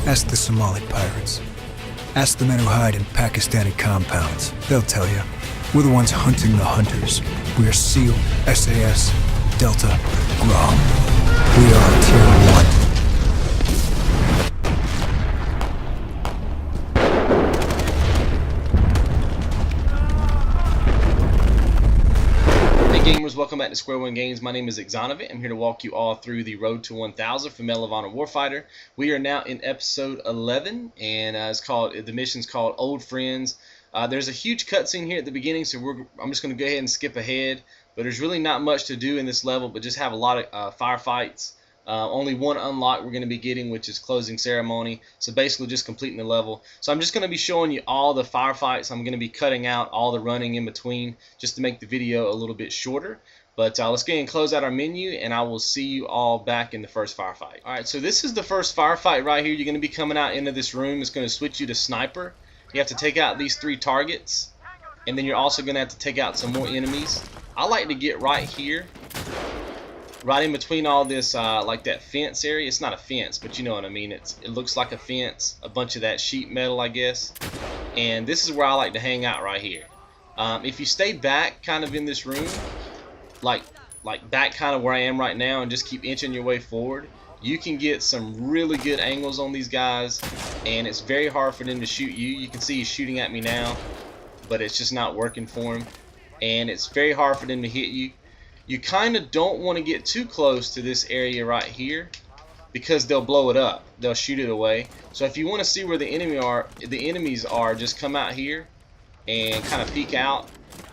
Ask the Somali pirates. Ask the men who hide in Pakistani compounds. They'll tell you. We're the ones hunting the hunters. We are SEAL, SAS, Delta, GROM. We are Tier 1. Gamers, welcome back to Square One Games. My name is XONEVANT. I'm here to walk you all through the road to 1000 for Medal of Honor Warfighter. We are now in episode 11, and the mission's called Old Friends. There's a huge cutscene here at the beginning, so I'm just going to go ahead and skip ahead. But there's really not much to do in this level, but just have a lot of firefights. Only one unlock we're going to be getting, which is closing ceremony. So basically just completing the level. So I'm just going to be showing you all the firefights. I'm going to be cutting out all the running in between just to make the video a little bit shorter. But let's go ahead and close out our menu, and I will see you all back in the first firefight. Alright, so this is the first firefight right here. You're going to be coming out into this room. It's going to switch you to sniper. You have to take out these 3 targets, and then you're also going to have to take out some more enemies. I like to get right here, right in between all this, like that fence area. It's not a fence, but you know what I mean. It looks like a fence, a bunch of that sheet metal, I guess. And this is where I like to hang out, right here. If you stay back kind of in this room, like back kind of where I am right now, and just keep inching your way forward, you can get some really good angles on these guys, and it's very hard for them to shoot you. You can see he's shooting at me now, but it's just not working for him, and it's very hard for them to hit you. You kind of don't want to get too close to this area right here, because they'll blow it up. They'll shoot it away. So if you want to see where the enemies are, just come out here and kind of peek out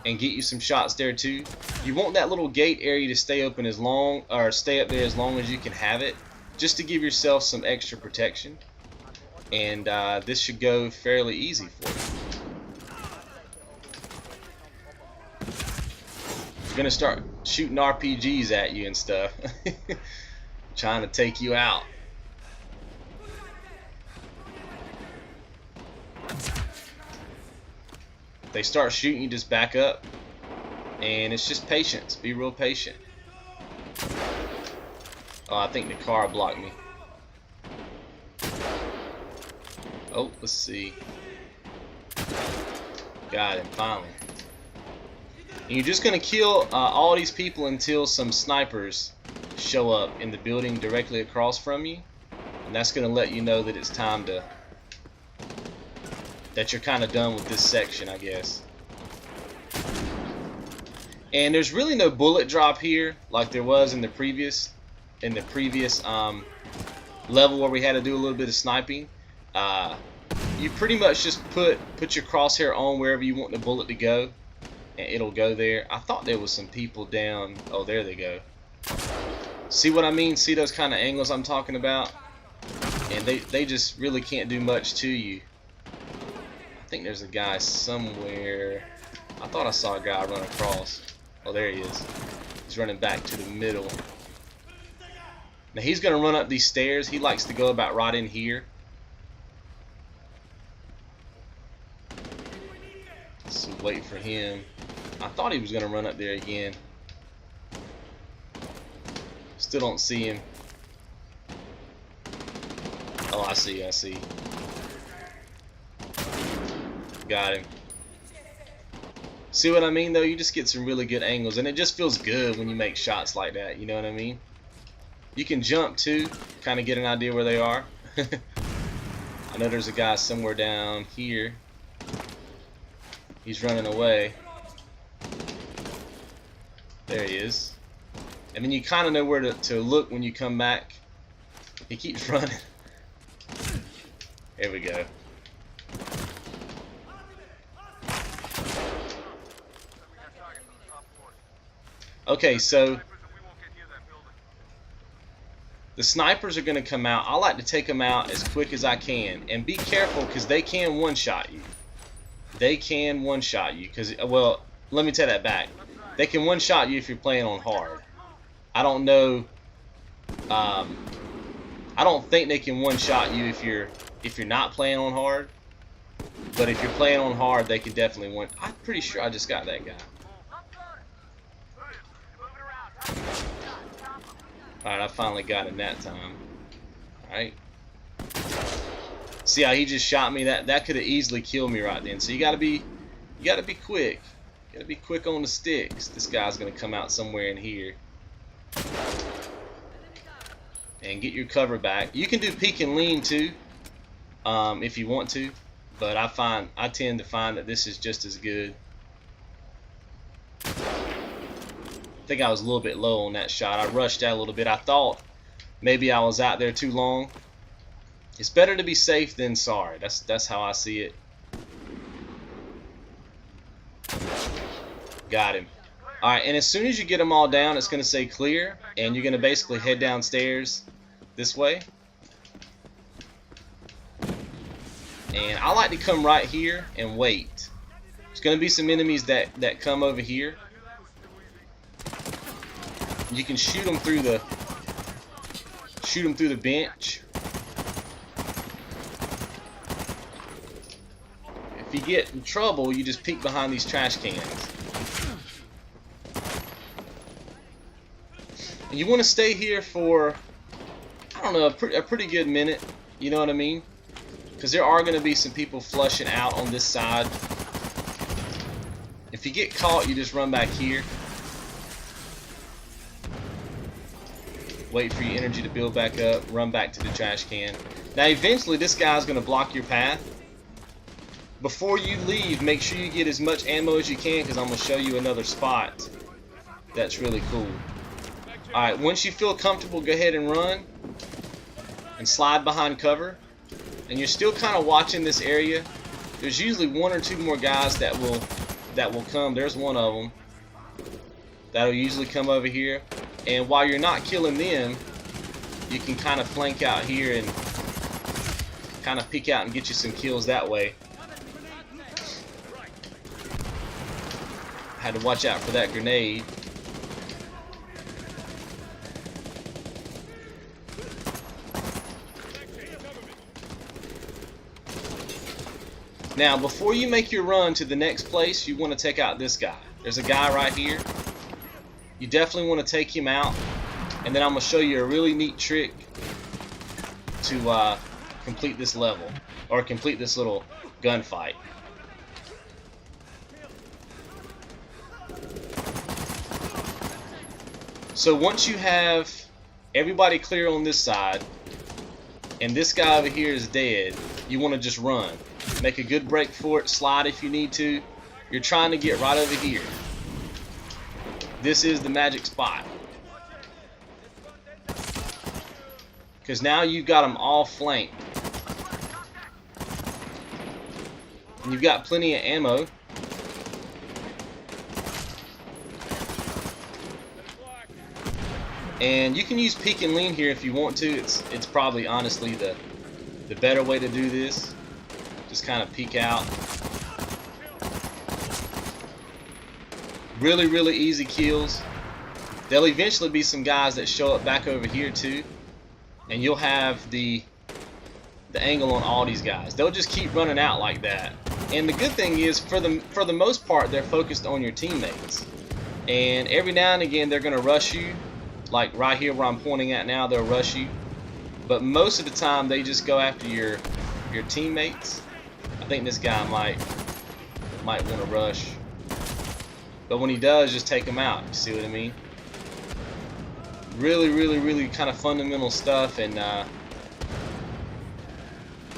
and get you some shots there too. You want that little gate area to stay open as long, or stay up there as long as you can have it, just to give yourself some extra protection. And this should go fairly easy for you. You're gonna start shooting RPGs at you and stuff, trying to take you out. If they start shooting, you just back up, and it's just patience. Be real patient. Oh, I think the car blocked me. Oh, let's see. Got him finally. And you're just gonna kill all these people until some snipers show up in the building directly across from you, and that's gonna let you know that it's time to, that you're kind of done with this section, I guess. And there's really no bullet drop here like there was in the previous level where we had to do a little bit of sniping. You pretty much just put your crosshair on wherever you want the bullet to go, and it'll go there. I thought there was some people down. Oh, there they go. See what I mean? See those kind of angles I'm talking about? And they just really can't do much to you. I think there's a guy somewhere. I thought I saw a guy run across. Oh, there he is. He's running back to the middle. Now he's going to run up these stairs. He likes to go about right in here. So wait for him. I thought he was going to run up there again. Still don't see him. Oh, I see. Got him. See what I mean though? You just get some really good angles, and it just feels good when you make shots like that, you know what I mean? You can jump too, kind of get an idea where they are. I know there's a guy somewhere down here. He's running away. There he is. And then you kind of know where to look when you come back. He keeps running. There we go. Okay, so the snipers are going to come out. I like to take them out as quick as I can. And be careful, because they can one-shot you. They can one-shot you. Well, let me take that back. They can one-shot you if you're playing on hard. I don't know. I don't think they can one-shot you if you're not playing on hard. But if you're playing on hard, they can definitely one. I'm pretty sure I just got that guy. Alright, I finally got him that time. Alright. See how he just shot me? That could have easily killed me right then. So you gotta be quick. You gotta be quick on the sticks. This guy's gonna come out somewhere in here. And get your cover back. You can do peek and lean too, if you want to, but I tend to find that this is just as good. I think I was a little bit low on that shot. I rushed out a little bit. I thought maybe I was out there too long. It's better to be safe than sorry. That's how I see it. Got him. Alright, and as soon as you get them all down, it's going to say clear, and you're going to basically head downstairs this way. And I like to come right here and wait. There's going to be some enemies that come over here. You can shoot them through the bench. If you get in trouble, you just peek behind these trash cans. And you want to stay here for, I don't know, a pretty good minute. You know what I mean? Because there are going to be some people flushing out on this side. If you get caught, you just run back here. Wait for your energy to build back up. Run back to the trash can. Now eventually this guy's going to block your path. Before you leave, make sure you get as much ammo as you can, because I'm going to show you another spot that's really cool. Alright, once you feel comfortable, go ahead and run and slide behind cover. And you're still kind of watching this area. There's usually one or two more guys that will come. There's one of them that'll usually come over here. And while you're not killing them, you can kind of flank out here and kind of peek out and get you some kills that way. Had to watch out for that grenade. Now, before you make your run to the next place, you want to take out this guy. There's a guy right here. You definitely want to take him out. And then I'm going to show you a really neat trick to complete this level, or complete this little gunfight. So once you have everybody clear on this side, and this guy over here is dead, you want to just run. Make a good break for it, slide if you need to. You're trying to get right over here. This is the magic spot. Because now you've got them all flanked. And you've got plenty of ammo. And you can use peek and lean here if you want to. It's probably honestly the better way to do this. Just kind of peek out. Really, really easy kills. There'll eventually be some guys that show up back over here too, and you'll have the angle on all these guys. They'll just keep running out like that. And the good thing is, for the most part, they're focused on your teammates. And every now and again, they're gonna rush you. Like right here where I'm pointing at now, they'll rush you. But most of the time, they just go after your teammates. I think this guy might want to rush. But when he does, just take him out. You see what I mean? Really, really, really kind of fundamental stuff, and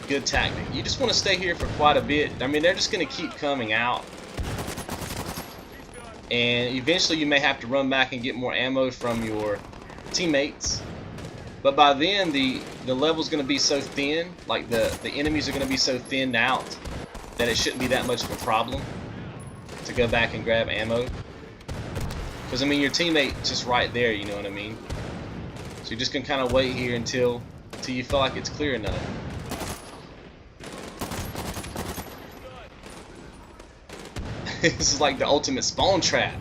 good tactic. You just want to stay here for quite a bit. I mean, they're just going to keep coming out. And eventually you may have to run back and get more ammo from your teammates. But by then, the level's going to be so thin, like the enemies are going to be so thinned out, that it shouldn't be that much of a problem to go back and grab ammo. Because, I mean, your teammate's just right there, you know what I mean? So you're just going to kind of wait here until you feel like it's clear enough. This is like the ultimate spawn trap.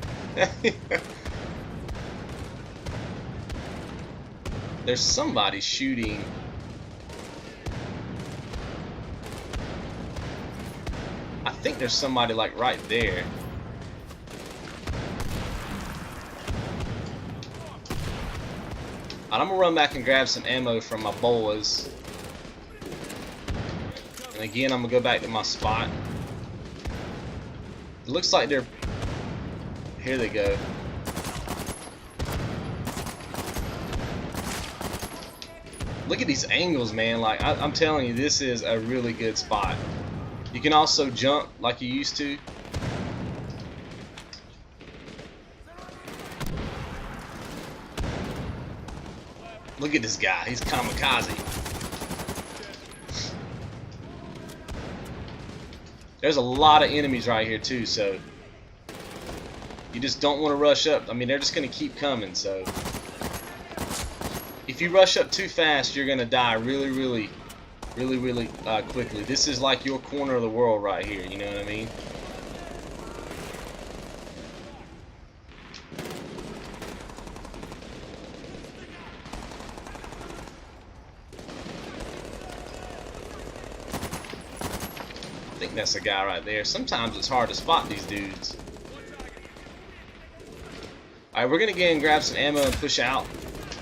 There's somebody shooting. I think there's somebody like right there. I'm gonna run back and grab some ammo from my boys. And again, I'm gonna go back to my spot. It looks like they're... Here they go. Look at these angles, man. Like, I'm telling you, this is a really good spot. You can also jump like you used to. Look at this guy. He's kamikaze. There's a lot of enemies right here too, so you just don't want to rush up. I mean, they're just going to keep coming, so if you rush up too fast, you're going to die really quickly. This is like your corner of the world right here, you know what I mean? I think that's a guy right there. Sometimes it's hard to spot these dudes. Alright, we're gonna get and grab some ammo and push out.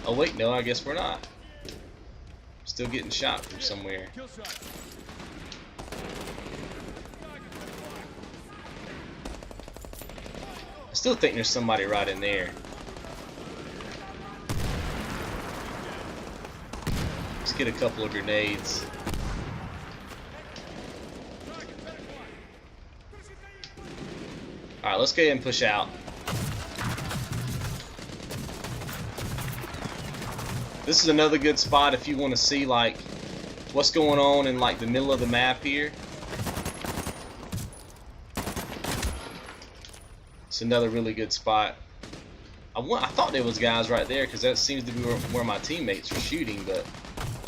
Oh wait, no, I guess we're not. Still getting shot from somewhere. I still think there's somebody right in there. Let's get a couple of grenades. Alright, let's go ahead and push out. This is another good spot if you want to see like what's going on in like the middle of the map here. It's another really good spot. I thought there was guys right there because that seems to be where my teammates are shooting, but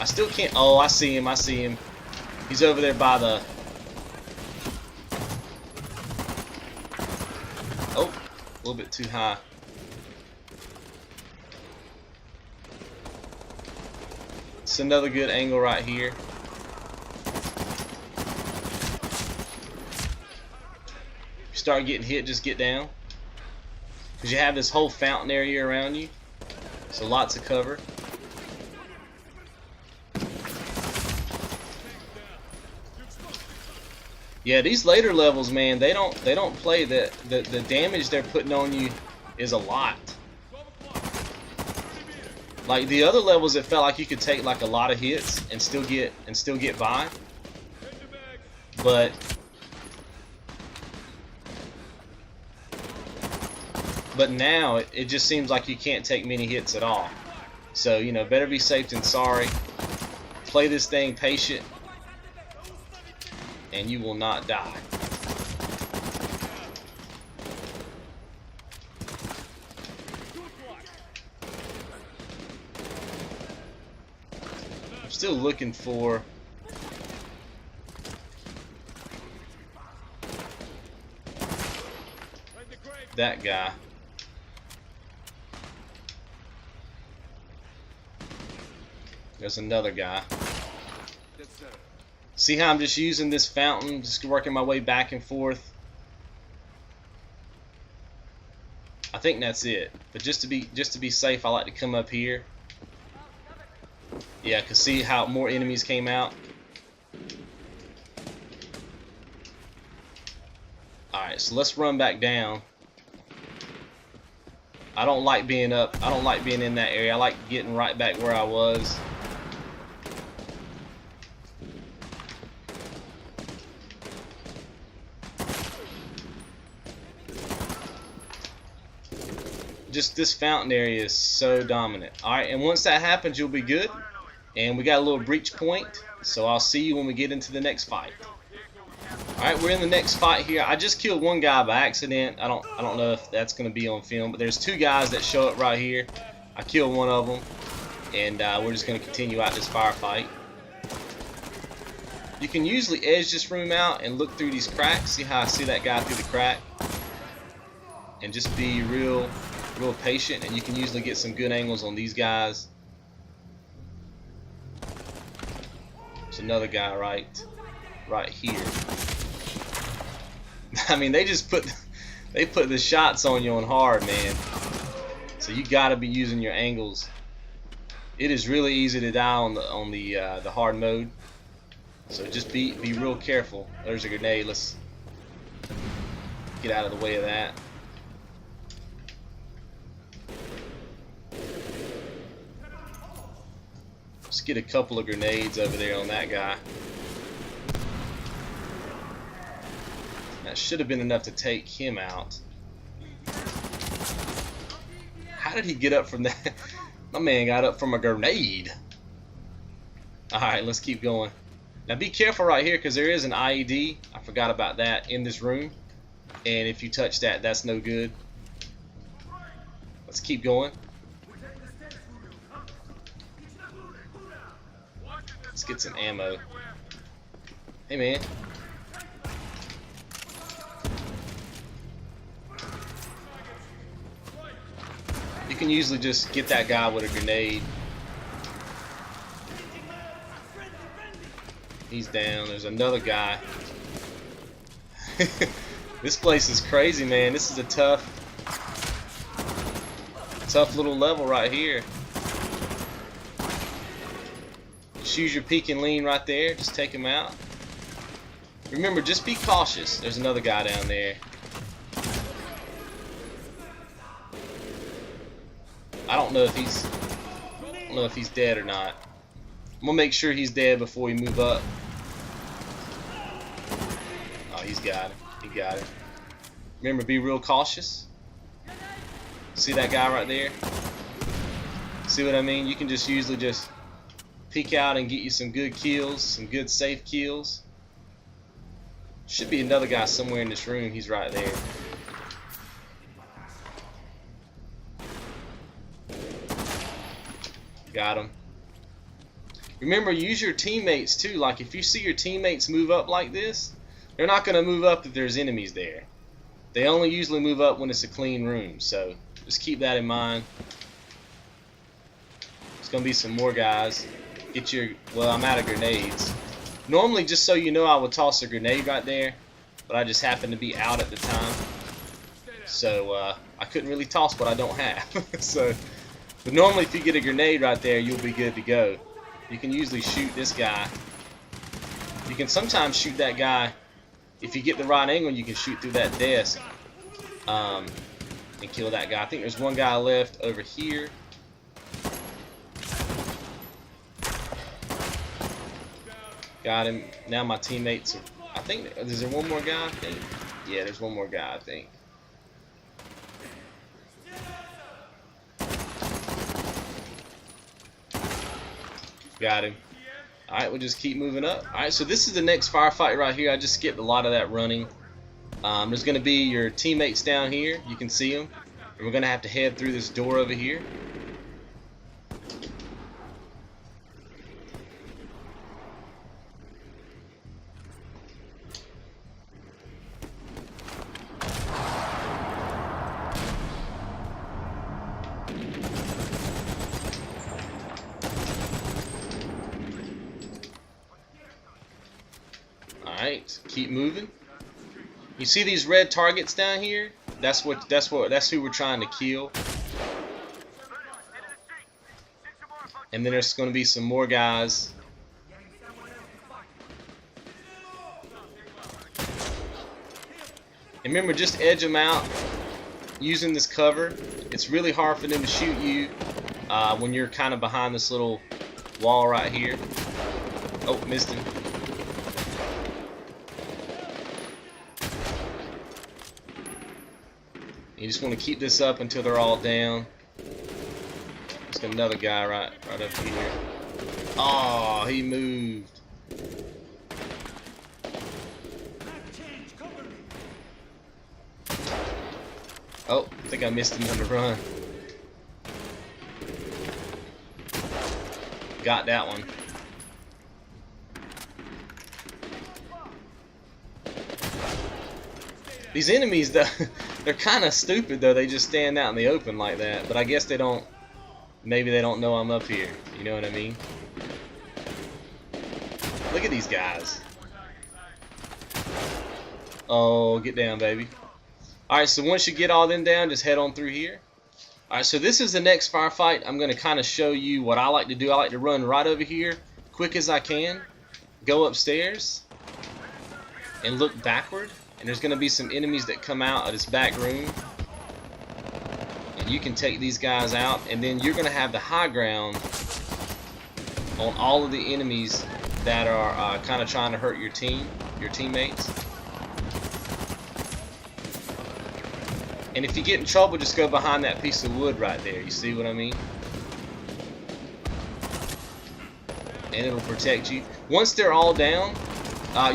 I still can't. Oh, I see him. I see him. He's over there by the... Oh, a little bit too high. It's another good angle right here. If you start getting hit, just get down. Because you have this whole fountain area around you. So lots of cover. Yeah, these later levels, man, they don't play that. The damage they're putting on you is a lot. Like the other levels, it felt like you could take like a lot of hits and still get by. But now it just seems like you can't take many hits at all. So, you know, better be safe than sorry. Play this thing patient, and you will not die. I'm still looking for... that guy. There's another guy. See how I'm just using this fountain, just working my way back and forth? I think that's it. But just to be safe, I like to come up here. Yeah, cause see how more enemies came out. Alright, so let's run back down. I don't like being up. I don't like being in that area. I like getting right back where I was. Just this fountain area is so dominant. Alright, and once that happens, you'll be good. And we got a little breach point. So I'll see you when we get into the next fight. Alright, we're in the next fight here. I just killed one guy by accident. I don't know if that's going to be on film, but there's two guys that show up right here. I killed one of them, and we're just going to continue out this firefight. You can usually edge this room out and look through these cracks. See how I see that guy through the crack? And just be real patient, and you can usually get some good angles on these guys. There's another guy right here. I mean, they put the shots on you on hard, man. So you gotta be using your angles. It is really easy to die on the hard mode. So just be real careful. There's a grenade. Let's get out of the way of that. Let's get a couple of grenades over there on that guy. That should have been enough to take him out. How did he get up from that? My man got up from a grenade. Alright, let's keep going. Now be careful right here because there is an IED. I forgot about that in this room. And if you touch that, that's no good. Let's keep going. Let's get some ammo. Hey man. You can usually just get that guy with a grenade. He's down. There's another guy. This place is crazy, man. This is a tough little level right here. Just use your peek and lean right there. Just take him out. Remember, just be cautious. There's another guy down there. I don't know if he's dead or not. I'm gonna make sure he's dead before we move up. Oh, he's got it. He got it. Remember, be real cautious. See that guy right there? See what I mean? You can just usually just peek out and get you some good kills, some good safe kills. Should be another guy somewhere in this room. He's right there. Got him. Remember, use your teammates too. Like if you see your teammates move up like this, they're not going to move up if there's enemies there. They only usually move up when it's a clean room. So just keep that in mind. There's going to be some more guys. Get your, well, I'm out of grenades. Normally, just so you know, I would toss a grenade right there, but I just happened to be out at the time. So I couldn't really toss what I don't have. So, but normally if you get a grenade right there, you'll be good to go. You can usually shoot this guy. You can sometimes shoot that guy. If you get the right angle, you can shoot through that desk and kill that guy. I think there's one guy left over here. Got him. Now my teammates are, I think, is there one more guy? I think. Yeah, there's one more guy, I think. Got him. Alright, we'll just keep moving up. Alright, so this is the next firefight right here. I just skipped a lot of that running. There's going to be your teammates down here. You can see them. And we're going to have to head through this door over here. Alright, keep moving. You see these red targets down here? That's who we're trying to kill. And then there's going to be some more guys. And remember, just edge them out using this cover. It's really hard for them to shoot you when you're kind of behind this little wall right here. Oh, missed him. You just want to keep this up until they're all down. There's got another guy right up here. Oh, he moved. Oh, I think I missed him on the run. Got that one. These enemies, though, they're kind of stupid, though. They just stand out in the open like that. But I guess they don't, maybe they don't know I'm up here. You know what I mean? Look at these guys. Oh, get down, baby. Alright, so once you get all them down, just head on through here. Alright, so this is the next firefight. I'm going to kind of show you what I like to do. I like to run right over here, quick as I can. go upstairs and look backward, and there's going to be some enemies that come out of this back room, and you can take these guys out, and then you're going to have the high ground on all of the enemies that are kind of trying to hurt your teammates. And if you get in trouble, just go behind that piece of wood right there. You see what I mean? And it'll protect you. Once they're all down,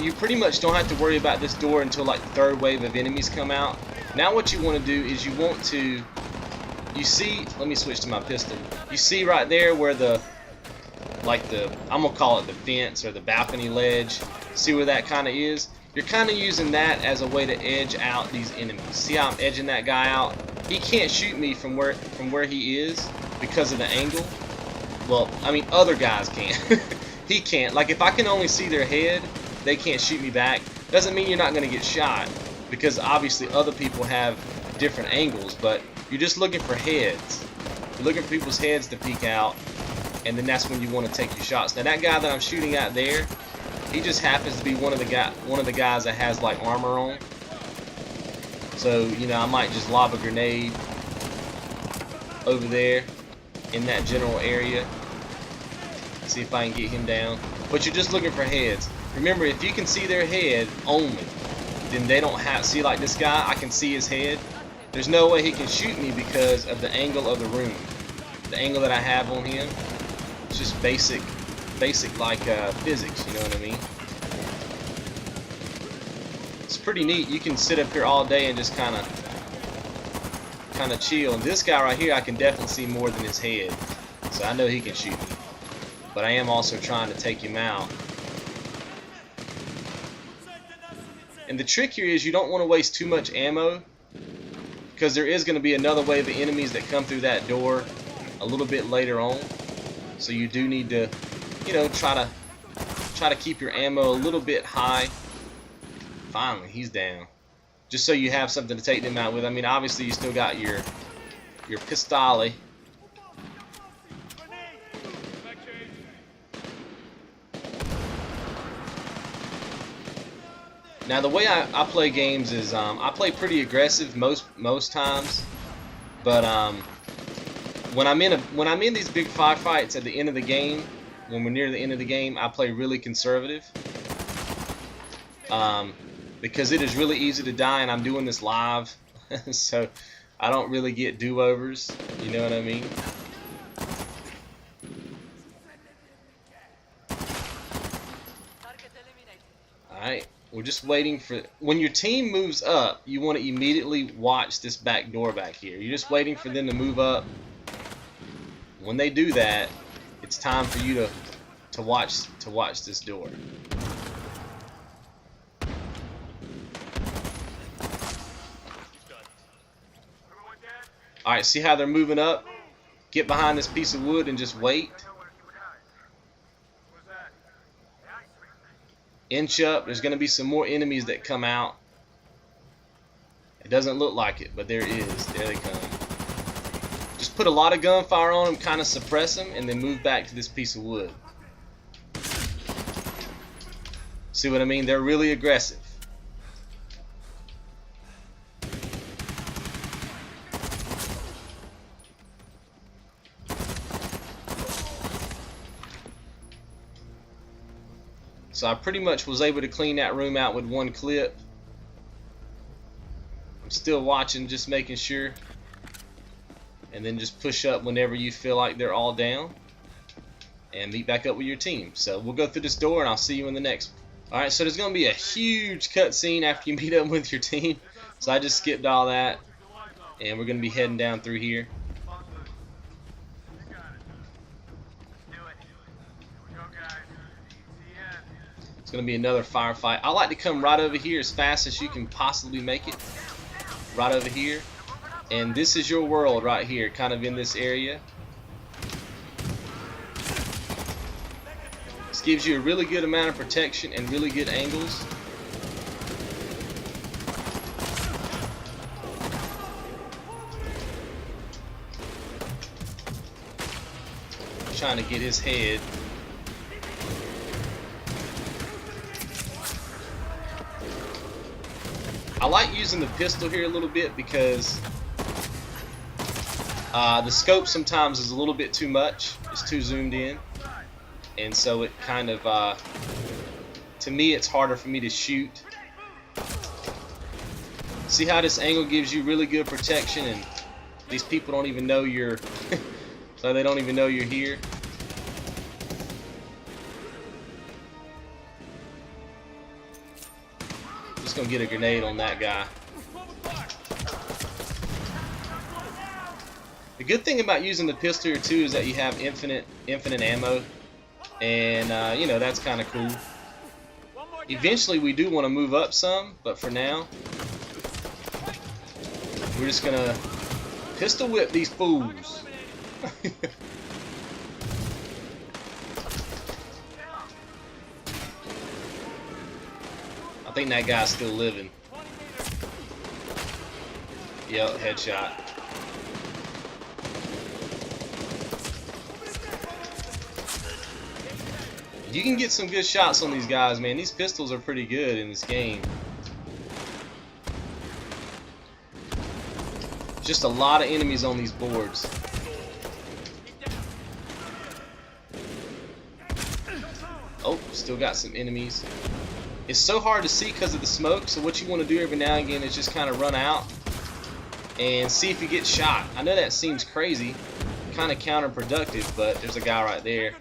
you pretty much don't have to worry about this door until like the third wave of enemies come out. Now what you want to do is you want to, you see, let me switch to my pistol. You see right there where the, like the, I'm gonna call it the fence or the balcony ledge. See where that kind of is? You're kind of using that as a way to edge out these enemies. See how I'm edging that guy out? He can't shoot me from where he is because of the angle. Well, I mean, other guys can. He can't. Like, if I can only see their head, they can't shoot me back. Doesn't mean you're not going to get shot, because obviously other people have different angles, but you're just looking for heads. You're looking for people's heads to peek out, and then that's when you want to take your shots. Now, that guy that I'm shooting at there, he just happens to be one of the guys that has like armor on. So, you know, I might just lob a grenade over there in that general area. See if I can get him down. But you're just looking for heads. Remember, if you can see their head only, then they don't have, see, like this guy, I can see his head. There's no way he can shoot me because of the angle of the room. The angle that I have on him. It's just basic like physics, you know what I mean? It's pretty neat. You can sit up here all day and just kind of chill. And this guy right here, I can definitely see more than his head, so I know he can shoot me. But I am also trying to take him out. And the trick here is you don't want to waste too much ammo, because there is going to be another wave of enemies that come through that door a little bit later on. So you do need to, you know, try to keep your ammo a little bit high. Finally, he's down. Just so you have something to take them out with. I mean, obviously you still got your pistole. Now the way I play games is I play pretty aggressive most times, but when I'm in these big firefights at the end of the game, when we're near the end of the game, I play really conservative, because it is really easy to die, and I'm doing this live, so I don't really get do-overs. You know what I mean? All right. We're just waiting for, when your team moves up, you want to immediately watch this back door back here. You're just waiting for them to move up. When they do that, it's time for you to watch this door. All right, see how they're moving up? Get behind this piece of wood and just wait. Inch up. There's going to be some more enemies that come out. It doesn't look like it, but there is. There they come. Just put a lot of gunfire on them, kind of suppress them, and then move back to this piece of wood. See what I mean? They're really aggressive. So I pretty much was able to clean that room out with one clip. I'm still watching, just making sure. And then just push up whenever you feel like they're all down. And meet back up with your team. So we'll go through this door and I'll see you in the next one. Alright, so there's going to be a huge cutscene after you meet up with your team. So I just skipped all that. And we're going to be heading down through here. It's going to be another firefight. I like to come right over here as fast as you can possibly make it. Right over here. And this is your world right here, kind of in this area. This gives you a really good amount of protection and really good angles. Trying to get his head. I like using the pistol here a little bit because the scope sometimes is a little bit too much. It's too zoomed in, and so it kind of, to me, it's harder for me to shoot. See how this angle gives you really good protection, and these people don't even know you're, so they don't even know you're here. Just gonna get a grenade on that guy. The good thing about using the pistol here too is that you have infinite ammo, and you know, that's kind of cool. Eventually we do want to move up some, but for now we're just gonna pistol whip these fools. I think that guy's still living. Yep, headshot. You can get some good shots on these guys, man. These pistols are pretty good in this game. Just a lot of enemies on these boards. Oh, still got some enemies. It's so hard to see because of the smoke, so what you want to do every now and again is just kind of run out and see if you get shot. I know that seems crazy, kind of counterproductive, but there's a guy right there.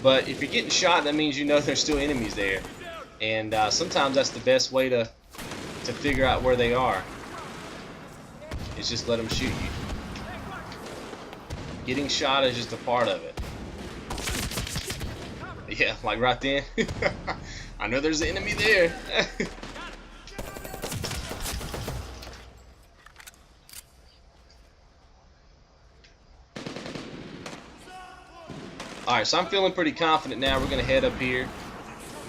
But if you're getting shot, that means you know there's still enemies there. And sometimes that's the best way to figure out where they are. Is just let them shoot you. Getting shot is just a part of it. Yeah, like right then. I know there's an enemy there. Alright, so I'm feeling pretty confident now. We're going to head up here.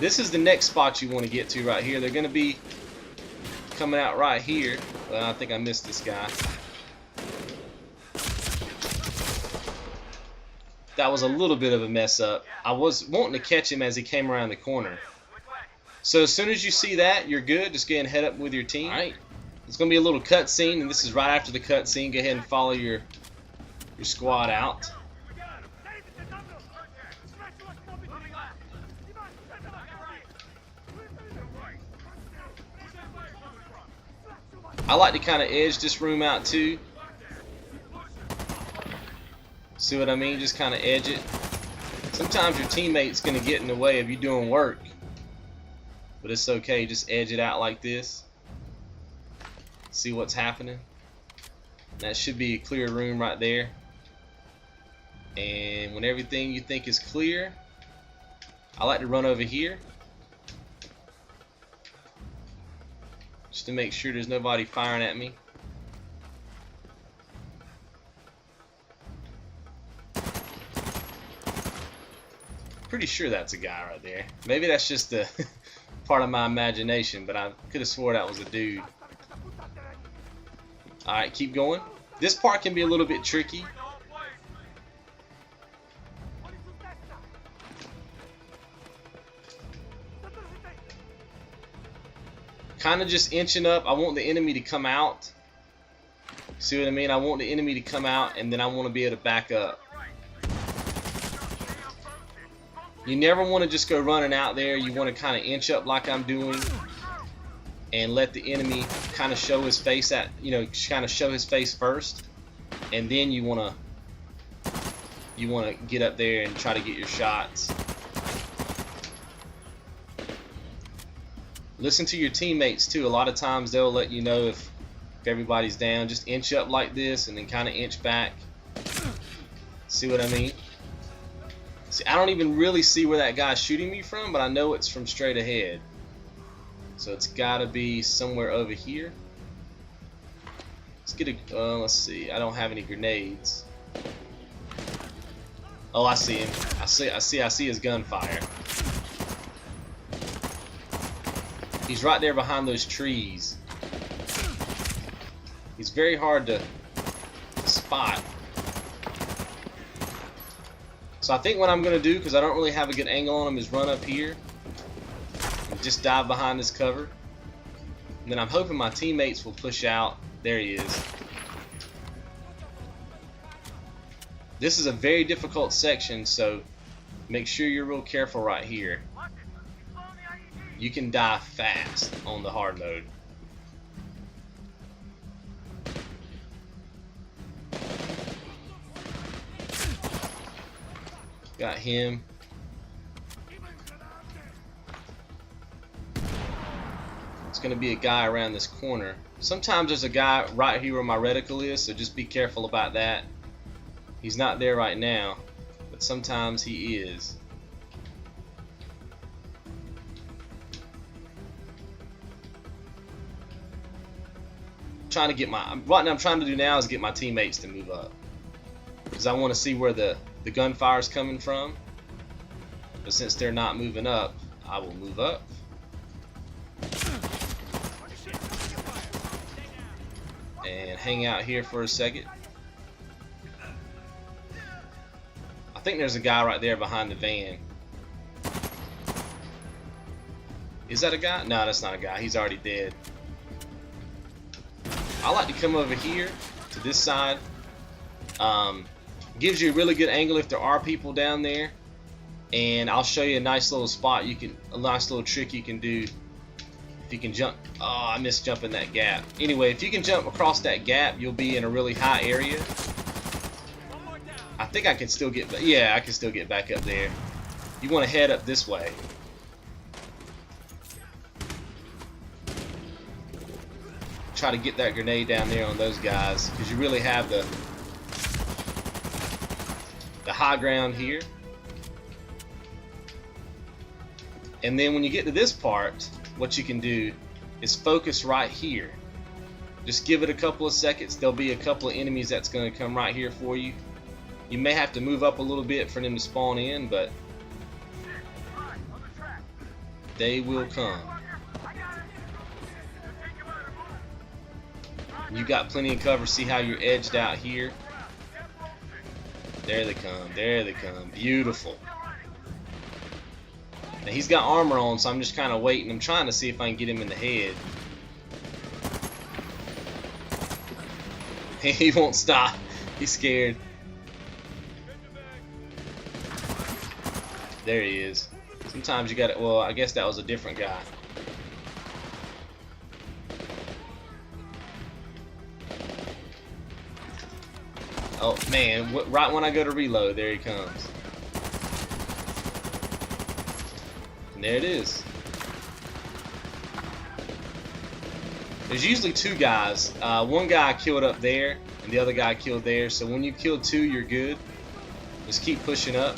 This is the next spot you want to get to right here. They're going to be coming out right here. Well, I think I missed this guy. That was a little bit of a mess up. I was wanting to catch him as he came around the corner. So as soon as you see that, you're good. Just go ahead and head up with your team. Alright. It's going to be a little cutscene, and this is right after the cutscene. Go ahead and follow your squad out. I like to kind of edge this room out too. See what I mean? Just kind of edge it. Sometimes your teammate's going to get in the way of you doing work. But it's okay. Just edge it out like this. See what's happening. That should be a clear room right there. And when everything you think is clear, I like to run over here. Just to make sure there's nobody firing at me. Pretty sure that's a guy right there. Maybe that's just a part of my imagination, but I could have swore that was a dude. Alright, keep going. This part can be a little bit tricky. Kind of just inching up. I want the enemy to come out. See what I mean? I want the enemy to come out, and then I want to be able to back up. You never want to just go running out there. You want to kind of inch up like I'm doing and let the enemy kind of show his face at, you know, kind of show his face first, and then you want to get up there and try to get your shots. Listen to your teammates too. A lot of times they'll let you know if everybody's down. Just inch up like this and then kind of inch back. See what I mean? See, I don't even really see where that guy's shooting me from, but I know it's from straight ahead. So it's got to be somewhere over here. Let's get a. Let's see. I don't have any grenades. Oh, I see him. I see his gunfire. He's right there behind those trees. He's very hard to spot. So I think what I'm going to do, because I don't really have a good angle on him, is run up here and just dive behind this cover. And then I'm hoping my teammates will push out. There he is. This is a very difficult section, so make sure you're real careful right here. You can die fast on the hard mode. Got him. It's going to be a guy around this corner. Sometimes there's a guy right here where my reticle is, so just be careful about that. He's not there right now, but sometimes he is. Trying to get my what I'm trying to do now is get my teammates to move up, because I want to see where the gunfire is coming from. But since they're not moving up, I will move up. And hang out here for a second. I think there's a guy right there behind the van. Is that a guy? No, that's not a guy. He's already dead. I like to come over here to this side. Gives you a really good angle if there are people down there. And I'll show you a nice little spot a nice little trick you can do. If you can jump, oh, I missed jumping that gap. Anyway, if you can jump across that gap, you'll be in a really high area. I think I can still get, yeah, I can still get back up there. You want to head up this way. Try to get that grenade down there on those guys, because you really have the high ground here. And then when you get to this part, what you can do is focus right here. Just give it a couple of seconds. There'll be a couple of enemies that's going to come right here for you. You may have to move up a little bit for them to spawn in, but they will come. You got plenty of cover. See how you're edged out here? There they come. There they come. Beautiful. Now he's got armor on, so I'm just kind of waiting. I'm trying to see if I can get him in the head. He won't stop. He's scared. There he is. Sometimes you got it. Well, I guess that was a different guy. Oh man, right when I go to reload, there he comes. And there it is. There's usually two guys. One guy killed up there, and the other guy killed there. So when you kill two, you're good. Just keep pushing up.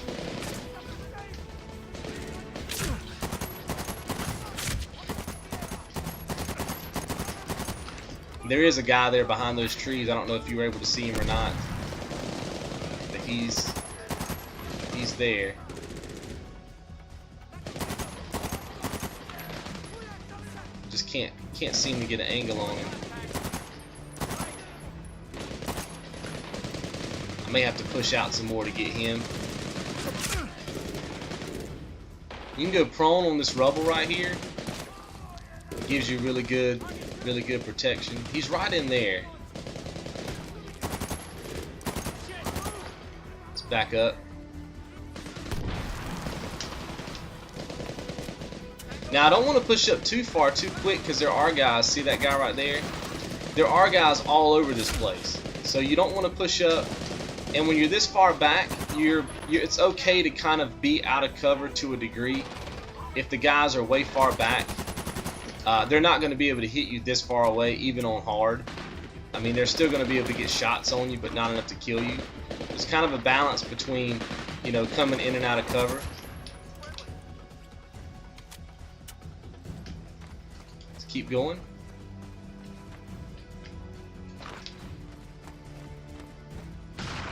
There is a guy there behind those trees. I don't know if you were able to see him or not. But he's there. Just can't seem to get an angle on him. I may have to push out some more to get him. You can go prone on this rubble right here. It gives you really good protection. He's right in there. Let's back up. Now I don't want to push up too far too quick, because there are guys. See that guy right there? There are guys all over this place. So you don't want to push up. And when you're this far back, it's okay to kind of be out of cover to a degree. If the guys are way far back, they're not going to be able to hit you this far away, even on hard. I mean, they're still going to be able to get shots on you, but not enough to kill you. It's kind of a balance between, you know, coming in and out of cover. Let's keep going.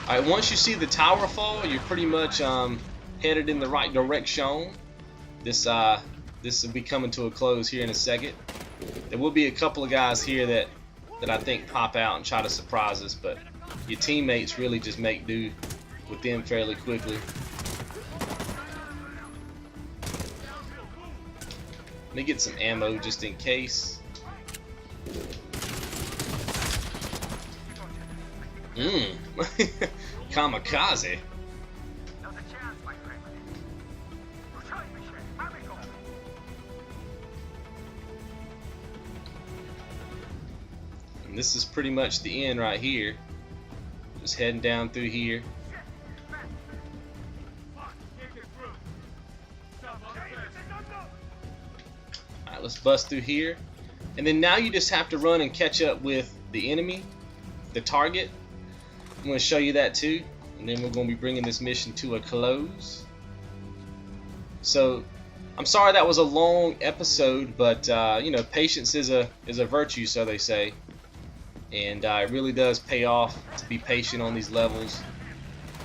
Alright, once you see the tower fall, you're pretty much headed in the right direction. This will be coming to a close here in a second. There will be a couple of guys here that I think pop out and try to surprise us, but your teammates really just make do with them fairly quickly. Let me get some ammo just in case. Kamikaze. And this is pretty much the end right here. Just heading down through here. Alright, let's bust through here. And then now you just have to run and catch up with the enemy, the target. I'm going to show you that too. And then we're going to be bringing this mission to a close. So, I'm sorry that was a long episode, but you know, patience is a virtue, so they say. And it really does pay off to be patient on these levels.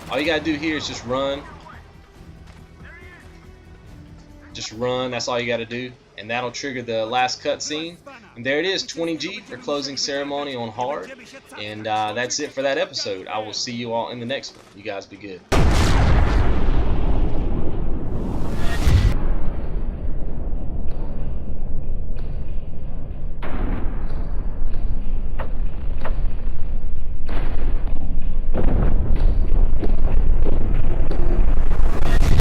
All you gotta do here is just run. Just run, that's all you gotta do. And that'll trigger the last cutscene. And there it is, 20G for closing ceremony on hard. And that's it for that episode. I will see you all in the next one. You guys be good.